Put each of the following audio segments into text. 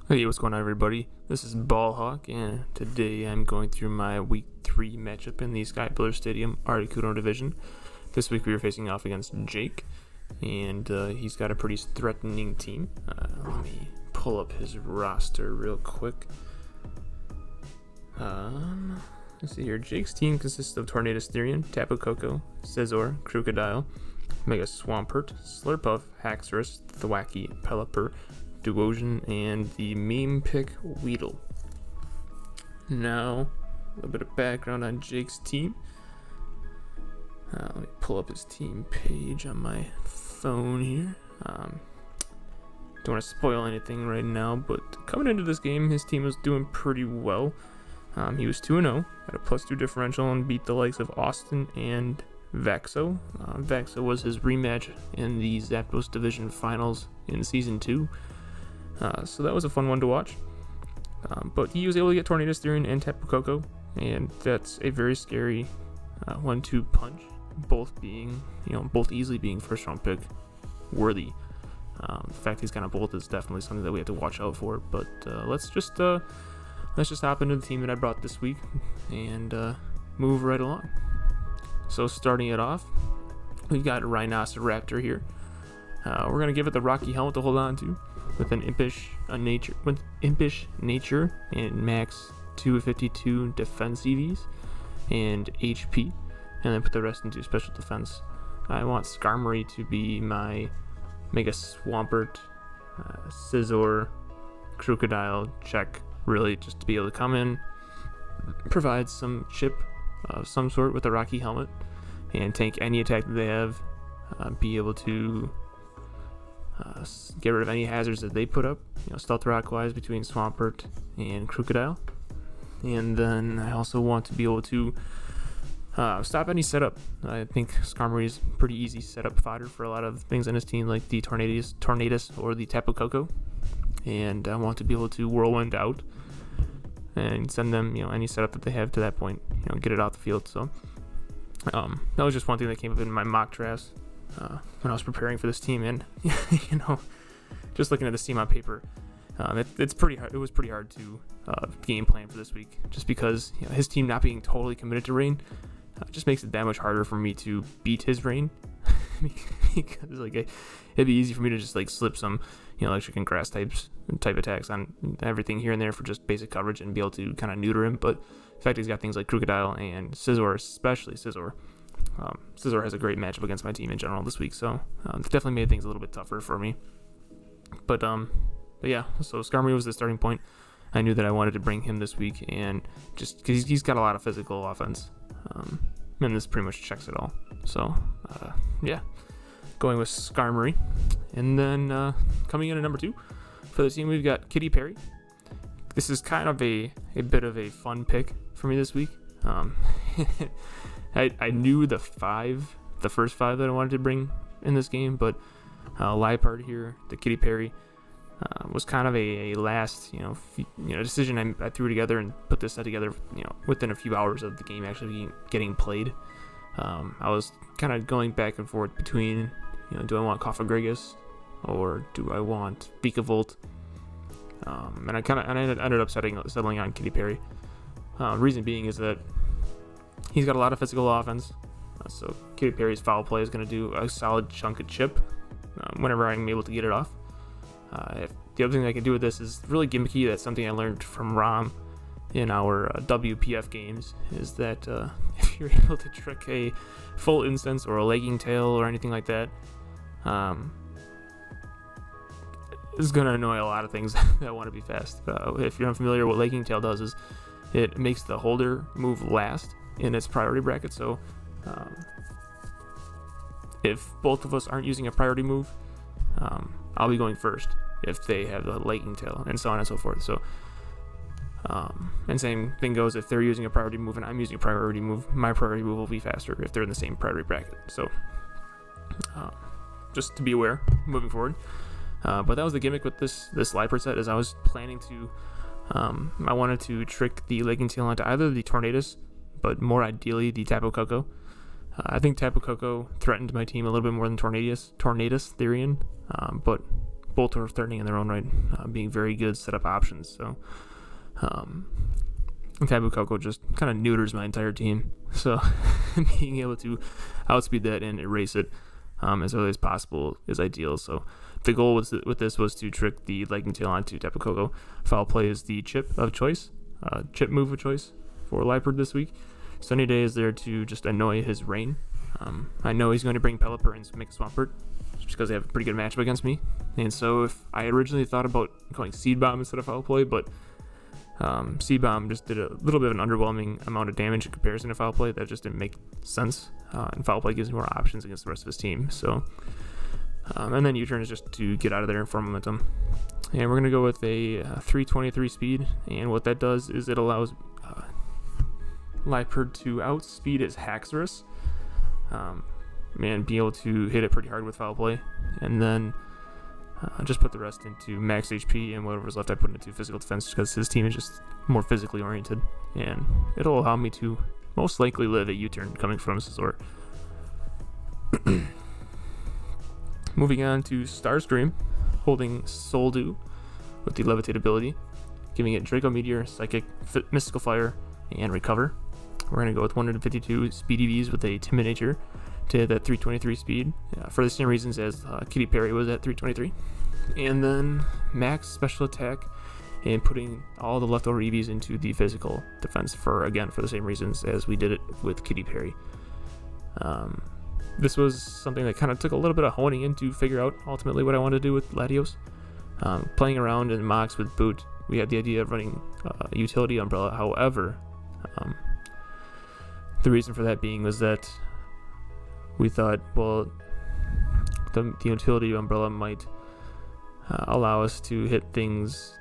Hey, what's going on, everybody? This is Ballhawk, and today I'm going through my Week 3 matchup in the Sky Pillar Stadium Articuno division. This week we were facing off against Jake, and he's got a pretty threatening team. Let me pull up his roster real quick. Let's see here. Jake's team consists of Tornadus Therian, Tapu Koko, Scizor, Crocodile, Mega Swampert, Slurpuff, Haxorus, Thwackey, Pelipper, Duosion, and the meme pick Weedle. Now, a little bit of background on Jake's team. Let me pull up his team page on my phone here. Don't want to spoil anything right now, but coming into this game, his team was doing pretty well. He was 2-0, had a +2 differential, and beat the likes of Austin and Vaxo. Vaxo was his rematch in the Zapdos Division Finals in Season 2. So that was a fun one to watch. But he was able to get Tornadus Therian and Tapu Koko, and that's a very scary 1-2 punch. Both being, both easily being first round pick worthy. The fact he's kind of both is definitely something that we have to watch out for. But let's just hop into the team that I brought this week and move right along. So starting it off, we've got Rhinoceraptor here. We're gonna give it the Rocky Helmet to hold on to, with an impish nature and max 252 defense EVs and HP, and then put the rest into special defense. I want Skarmory to be my Mega Swampert, Scizor, Crocodile check, really just to be able to come in, provide some chip of some sort with the Rocky Helmet, and tank any attack that they have, be able to get rid of any hazards that they put up, stealth rock wise between Swampert and Crocodile. And then I also want to be able to stop any setup. I think Skarmory is pretty easy setup fodder for a lot of things on his team, like the Tornadus or the Tapu Koko. And I want to be able to Whirlwind out and send them, any setup that they have to that point, get it out the field. So that was just one thing that came up in my mock drafts when I was preparing for this team, and just looking at this team on paper, it's pretty hard. It was pretty hard to game plan for this week, just because his team not being totally committed to rain just makes it that much harder for me to beat his rain. Because it'd be easy for me to just slip some electric and grass type attacks on everything here and there for just basic coverage and be able to kind of neuter him. But the fact he's got things like Crocodile and Scizor, especially Scizor. Scizor has a great matchup against my team in general this week, so it's definitely made things a little bit tougher for me. But yeah, so Skarmory was the starting point. I knew that I wanted to bring him this week, and just because he's got a lot of physical offense, and this pretty much checks it all. So yeah, going with Skarmory. And then coming in at number 2 for the team, we've got Kitty Perry. This is kind of a bit of a fun pick for me this week. I knew the first 5 that I wanted to bring in this game, but Liepard here, the Kitty Perry, was kind of a last decision. I threw together and put this set together within a few hours of the game actually getting played. I was kind of going back and forth between do I want Cofagrigus or do I want Vikavolt, and I ended up settling on Kitty Perry. Reason being is that he's got a lot of physical offense, so Kitty Perry's foul play is going to do a solid chunk of chip whenever I'm able to get it off. The other thing I can do with this is really gimmicky. That's something I learned from Rom in our WPF games, is that if you're able to trick a full instance or a legging tail or anything like that, it's going to annoy a lot of things that want to be fast. If you're unfamiliar, what legging tail does is it makes the holder move last in its priority bracket. So if both of us aren't using a priority move, I'll be going first if they have the legging tail, and so on and so forth. So and same thing goes if they're using a priority move and I'm using a priority move, my priority move will be faster if they're in the same priority bracket. So just to be aware moving forward. But that was the gimmick with this Liepard set, is I was planning to I wanted to trick the legging tail onto either the Tornadus, but more ideally the Tapu Koko. I think Tapu Koko threatened my team a little bit more than Tornadus Therian, but both are threatening in their own right, being very good setup options. So Tapu Koko just kind of neuters my entire team. So being able to outspeed that and erase it as early as possible is ideal. So the goal with this was to trick the Lightning Tail onto Tapu Koko. Foul Play is the chip of choice, chip move of choice for Liepard this week. Sunny Day is there to just annoy his rain. I know he's going to bring Pelipper and make a Swampert just because they have a pretty good matchup against me. And so if I originally thought about going Seed Bomb instead of Foul Play, but Seed Bomb just did a little bit of an underwhelming amount of damage in comparison to Foul Play. That just didn't make sense. And Foul Play gives me more options against the rest of his team. So, and then U-Turn is just to get out of there and form momentum. And we're going to go with a 323 speed. And what that does is it allows Liepard to outspeed his Haxorus. And be able to hit it pretty hard with Foul Play. And then just put the rest into max HP, and whatever's left I put into physical defense because his team is just more physically oriented. And it'll allow me to most likely live a U-turn coming from Scizor. Moving on to Starscream, holding Soldew with the Levitate ability, giving it Draco Meteor, Psychic, Mystical Fire, and Recover. We're going to go with 152 speed EVs with a Timid Nature to hit that 323 speed for the same reasons as Kitty Perry was at 323. And then max special attack and putting all the leftover EVs into the physical defense for the same reasons as we did it with Kitty Perry. This was something that kind of took a little bit of honing in to figure out ultimately what I wanted to do with Latios. Playing around in mocks with Boot, we had the idea of running Utility Umbrella. However, the reason for that being was that we thought, well, the Utility Umbrella might allow us to hit things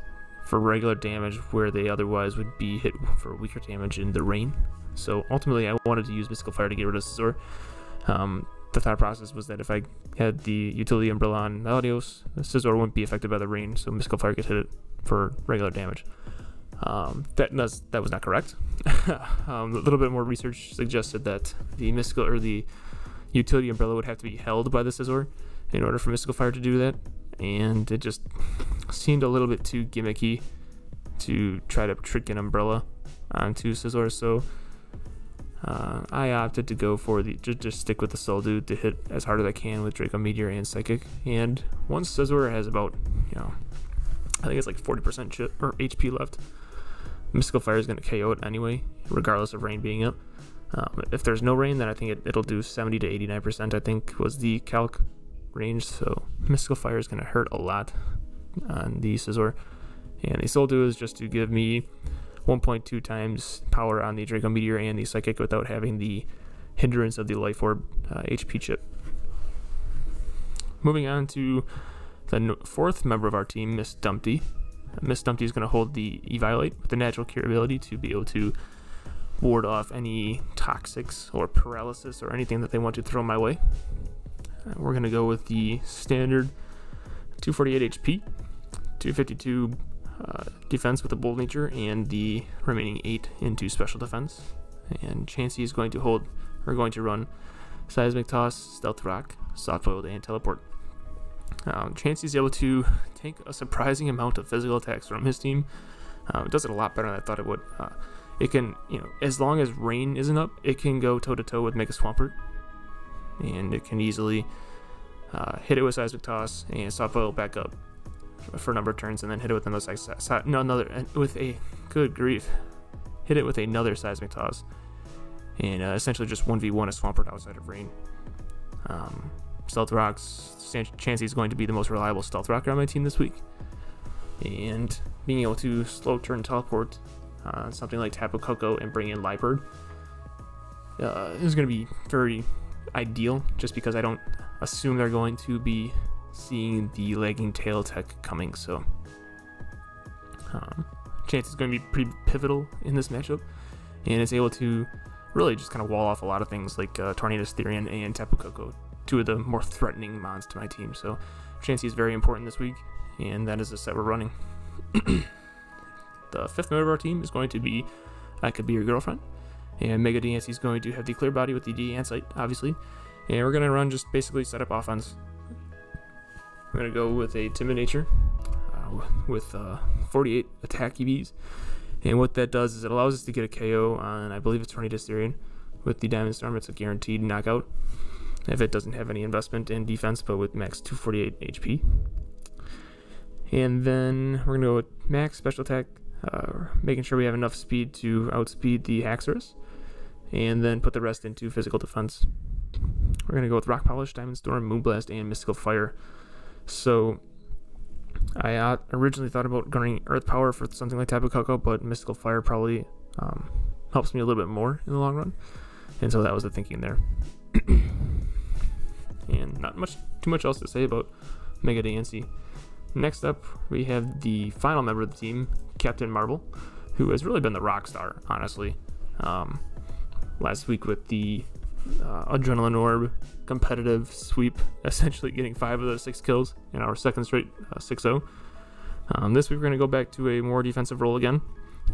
for regular damage where they otherwise would be hit for weaker damage in the rain. So ultimately I wanted to use Mystical Fire to get rid of Scizor. The thought process was that if I had the Utility Umbrella on Latios, Scizor wouldn't be affected by the rain, so Mystical Fire could hit it for regular damage. That was not correct. A little bit more research suggested that the Mystical or the Utility Umbrella would have to be held by the Scizor in order for Mystical Fire to do that, and it just seemed a little bit too gimmicky to try to trick an Umbrella onto Scizor, so I opted to go for the just stick with the Soldew to hit as hard as I can with Draco Meteor and Psychic. And once Scizor has about, I think it's like 40% chip or HP left, Mystical Fire is going to KO it anyway, regardless of rain being up. If there's no rain, then I think it'll do 70 to 89%, I think was the calc range. So Mystical Fire is going to hurt a lot on the Scizor. And the Soldew is just to give me 1.2 times power on the Draco Meteor and the Psychic without having the hindrance of the Life Orb HP chip. Moving on to the fourth member of our team, Miss Dumpty. Miss Dumpty is going to hold the Eviolite with the natural cure ability to be able to ward off any toxics or paralysis or anything that they want to throw my way. We're going to go with the standard 248 HP, 252 defense with a Bold Nature, and the remaining 8 into special defense. And Chansey is going to run Seismic Toss, Stealth Rock, Soft Boiled, and Teleport. Chansey is able to take a surprising amount of physical attacks from his team. It does it a lot better than I thought it would. It can, as long as rain isn't up, it can go toe-to-toe with Mega Swampert. And it can easily hit it with Seismic Toss and Soft Boil back up for a number of turns, and then hit it with hit it with another Seismic Toss, and essentially just 1v1 a Swampert outside of rain. Stealth Rock's Chansey is going to be the most reliable Stealth Rocker on my team this week, and being able to slow turn teleport something like Tapu Koko and bring in Liepard is going to be very ideal, just because I don't assume they're going to be seeing the lagging tail tech coming, so Chance is going to be pretty pivotal in this matchup, and it's able to really just kind of wall off a lot of things like Tornadus Therian and Tapu Koko, two of the more threatening mons to my team. So Chansey is very important this week, and that is the set we're running. The fifth member of our team is going to be I Could Be Your Girlfriend, and Mega Diancie is going to have the clear body with the Diancite, obviously, and we're going to run just basically set up offense. I'm going to go with a Timid Nature with 48 attack EVs. And what that does is it allows us to get a KO on, I believe it's Tornado Styrian. With the Diamond Storm, it's a guaranteed knockout if it doesn't have any investment in defense, but with max 248 HP. And then we're going to go with max special attack, making sure we have enough speed to outspeed the Haxorus, and then put the rest into physical defense. We're going to go with Rock Polish, Diamond Storm, Moonblast, and Mystical Fire. So I originally thought about going Earth Power for something like Tapu Koko, but Mystical Fire probably helps me a little bit more in the long run, and so that was the thinking there. And not too much else to say about Mega Diancie. Next up, we have the final member of the team, Captain Marvel, who has really been the rock star, honestly. Last week with the Adrenaline Orb competitive sweep, essentially getting 5 of the 6 kills in our second straight 6-0. This week we're going to go back to a more defensive role again,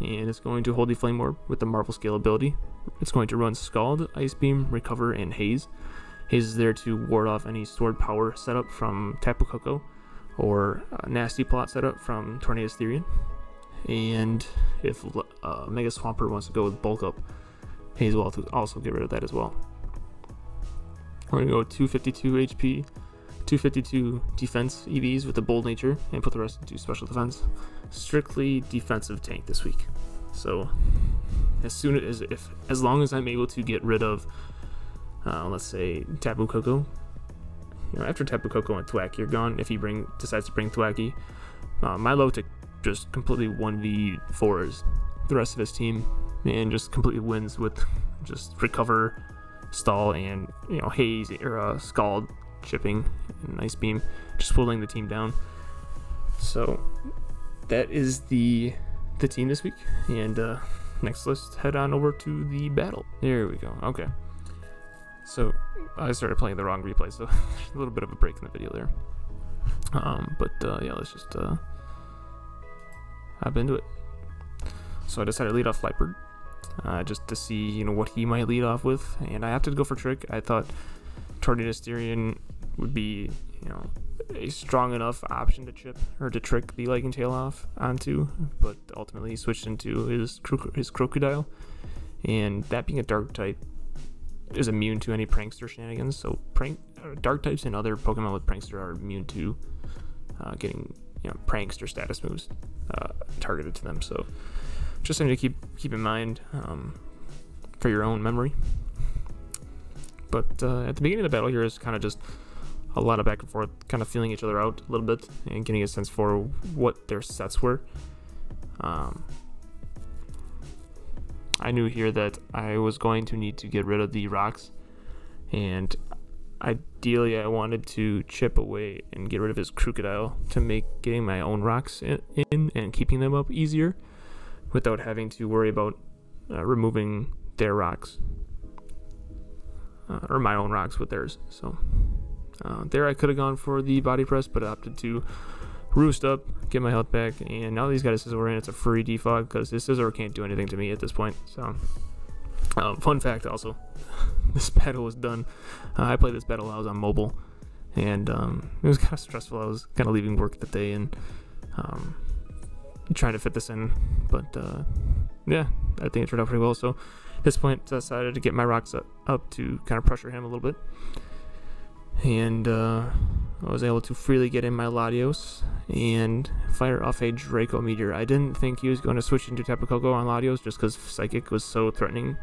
and it's going to hold the Flame Orb with the Marvel scalability. It's going to run Scald, Ice Beam, Recover, and Haze. Haze is there to ward off any stored power setup from Tapu Koko or Nasty Plot setup from Tornado Styrian. And if Mega Swampert wants to go with Bulk Up, Haze will also get rid of that as well. We're going to go with 252 HP, 252 defense EVs with the Bold Nature, and put the rest into special defense. Strictly defensive tank this week. So as long as I'm able to get rid of let's say Tapu Koko, after Tapu Koko and Thwack, you're gone. If he decides to bring Thwacky, Milo to just completely 1v4s the rest of his team and just completely wins with just Recover, Stall, and Haze or Scald chipping and Ice Beam, just whittling the team down. So that is the team this week. And next, let's head on over to the battle. There we go. Okay. So I started playing the wrong replay, so there's a little bit of a break in the video there. Yeah, let's just hop into it. So I decided to lead off Flightbird, just to see what he might lead off with, and I opted to go for Trick. I thought Tornado Styrian would be a strong enough option to chip or to trick the Lightning Tail off onto, but ultimately he switched into his Crocodile, and that being a Dark type is immune to any Prankster shenanigans. So Dark types and other Pokemon with Prankster are immune to getting Prankster status moves targeted to them. So just something to keep in mind for your own memory. But at the beginning of the battle here is kind of just a lot of back and forth, kind of feeling each other out a little bit and getting a sense for what their sets were. I knew here that I was going to need to get rid of the rocks, and ideally I wanted to chip away and get rid of his Crocodile to make getting my own rocks in and keeping them up easier without having to worry about removing their rocks or my own rocks with theirs. So there I could have gone for the body press, but I opted to roost up, get my health back, and now that he's got a Scizor in, it's a free defog because his Scizor can't do anything to me at this point. So fun fact also, this battle was done. I played this battle while I was on mobile, and it was kind of stressful. I was kind of leaving work that day and trying to fit this in, but yeah, I think it turned out pretty well. So at this point I decided to get my rocks up to kind of pressure him a little bit, and I was able to freely get in my Latios and fire off a Draco Meteor. I didn't think he was going to switch into Tapu Koko on Latios just because Psychic was so threatening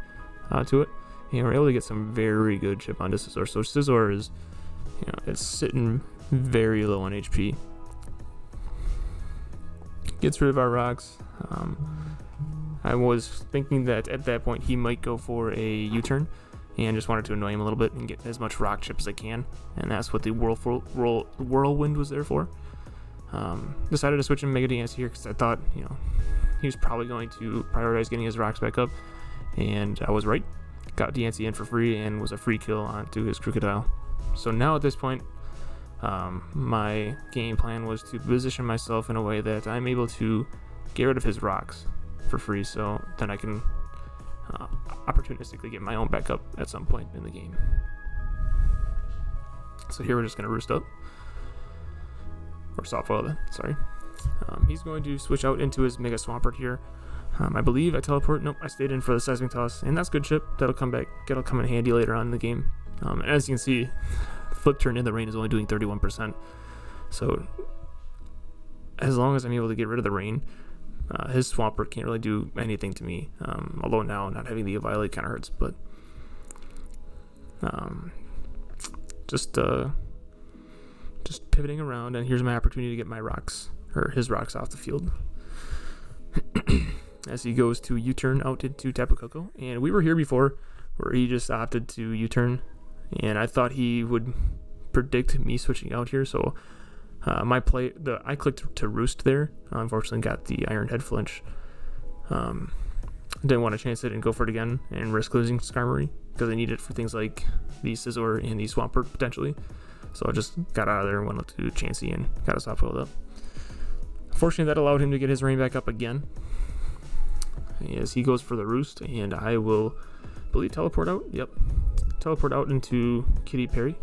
to it, and we were able to get some very good chip on this Scizor. So Scizor is, it's sitting very low on HP. Gets rid of our rocks. I was thinking that at that point he might go for a U-turn, and just wanted to annoy him a little bit and get as much rock chip as I can, and that's what the Whirlwind was there for. Decided to switch in Mega Diancie here because I thought, he was probably going to prioritize getting his rocks back up, and I was right. Got Diancie in for free and was a free kill onto his Crocodile. So now at this point, my game plan was to position myself in a way that I'm able to get rid of his rocks for free, so then I can opportunistically get my own back up at some point in the game. So here we're just going to roost up, or softball, sorry. He's going to switch out into his Mega Swampert here. I believe I teleport. Nope, I stayed in for the Seismic Toss, and that's good chip. That'll come back. That'll come in handy later on in the game. And as you can see, Flip Turn in the rain is only doing 31%. So as long as I'm able to get rid of the rain, his Swampert can't really do anything to me. Although now not having the Violet kind of hurts, but just pivoting around, and here's my opportunity to get my rocks, or his rocks, off the field. As he goes to U-turn out into Tapu Koko, and we were here before where he just opted to U-turn, and I thought he would predict me switching out here, so I clicked to Roost there. Unfortunately got the Iron Head flinch. Didn't want to chance it and go for it again and risk losing Skarmory, because I need it for things like the Scizor and the Swampert potentially. So I just got out of there and went up to Chansey and got his top filled up. Fortunately, that allowed him to get his rain back up again as he goes for the Roost, and I will believe teleport out. Yep, teleport out into Kitty Perry.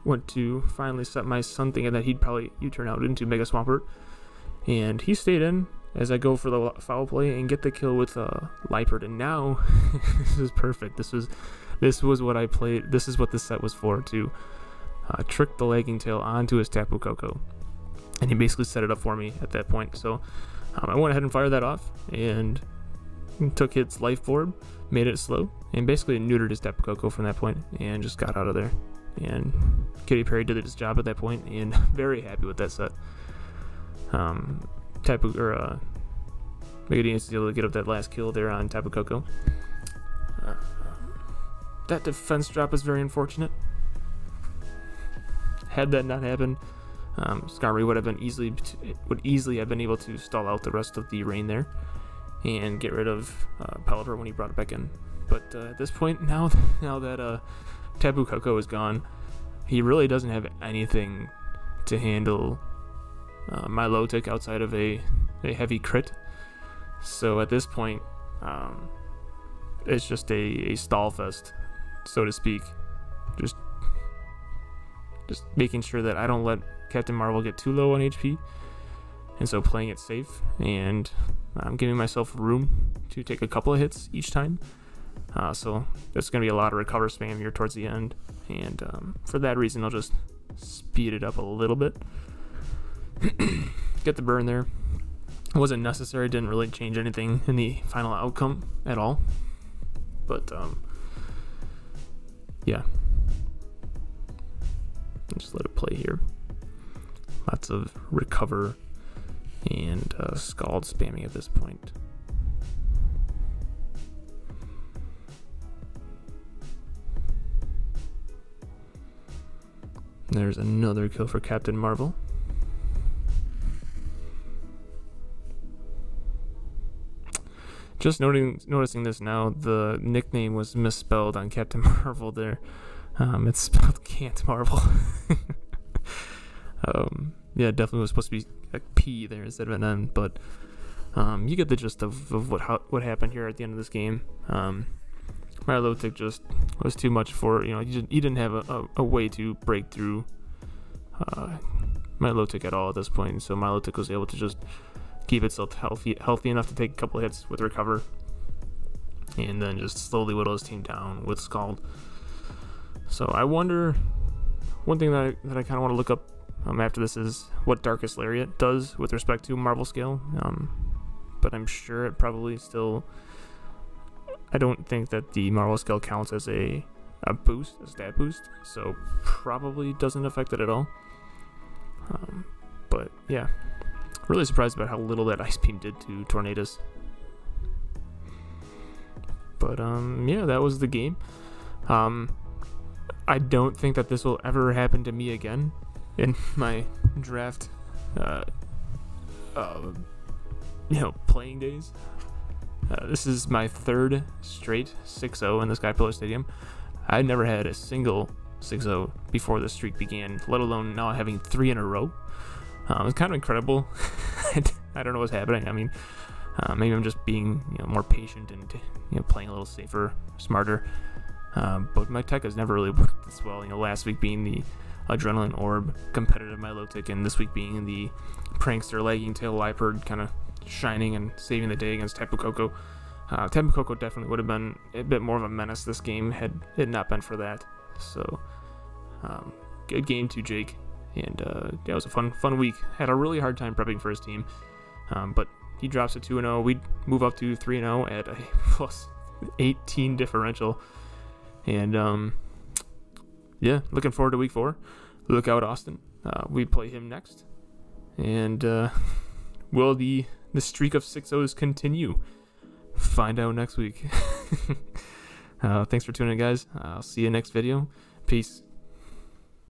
Went to finally set my Sun thinking that he'd probably U-turn out into Mega Swampert, and he stayed in as I go for the foul play and get the kill with Liepard. And now this is perfect. This was what I played. This is what this set was for, to trick the Lagging Tail onto his Tapu Koko, and he basically set it up for me at that point. So I went ahead and fired that off and took its life orb, made it slow, and basically neutered his Tapu Koko from that point and just got out of there. And Kitty Perry did his job at that point, and very happy with that set. Megadine is able to get up that last kill there on Tapu Koko. That defense drop is very unfortunate. Had that not happened, Skarmory would easily have been able to stall out the rest of the rain there and get rid of Pelipper when he brought it back in. But at this point, now that Tapu Koko is gone, he really doesn't have anything to handle my low tick outside of a heavy crit. So at this point, it's just a stall fest, so to speak. Just making sure that I don't let Captain Marvel get too low on HP, and so playing it safe and giving myself room to take a couple of hits each time. So there's going to be a lot of recover spam here towards the end, and for that reason I'll just speed it up a little bit. Get the burn there. It wasn't necessary, didn't really change anything in the final outcome at all, but yeah, just let it play here. Lots of recover and Scald spamming at this point. There's another kill for Captain Marvel. Just noticing this now, the nickname was misspelled on Captain Marvel there. It's spelled Can't Marvel. Yeah, it definitely was supposed to be a P there instead of an N, but you get the gist of what happened here at the end of this game. My low tick just was too much for, he didn't have a way to break through my low tick at all at this point, so my low tick was able to just keep itself healthy enough to take a couple hits with recover, and then just slowly whittle his team down with Scald. So I wonder, one thing that I kind of want to look up after this is what Darkest Lariat does with respect to Marvel Scale, but I'm sure it probably still, I don't think that the Marvel Scale counts as a boost, a stat boost, so probably doesn't affect it at all. But yeah, really surprised about how little that Ice Beam did to Tornadus. But yeah, that was the game. I don't think that this will ever happen to me again in my draft playing days. This is my third straight 6-0 in the Sky Pillar Stadium. I never had a single 6-0 before the streak began, let alone now having 3 in a row. It's kind of incredible. I don't know what's happening. I mean, maybe I'm just being more patient and playing a little safer, smarter. But my tech has never really worked this well. Last week being the Adrenaline Orb competitive Milotic, and this week being the Prankster Lagging Tail Liepard kind of shining and saving the day against Tapu Koko. Tapu Koko definitely would have been a bit more of a menace this game had it not been for that. So, good game to Jake, and yeah, it was a fun week. Had a really hard time prepping for his team, but he drops a 2-0. We move up to 3-0 at a plus 18 differential, and yeah, looking forward to week 4. Look out, Austin. We play him next, and will the streak of 6-0s continue? Find out next week. Thanks for tuning in, guys. I'll see you next video. Peace.